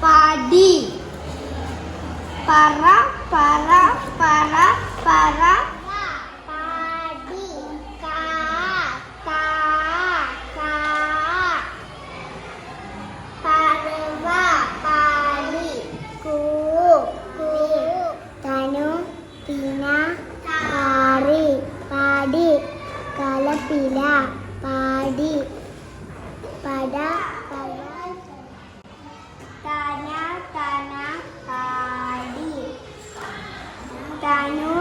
പടി പറ പറ പറ പറ പടി കാ കാ കാ പറവ പാടി കൂ കൂ തനു പിന പാറി പാടി കലപില പാടി പട പട തന തന പാടി തനു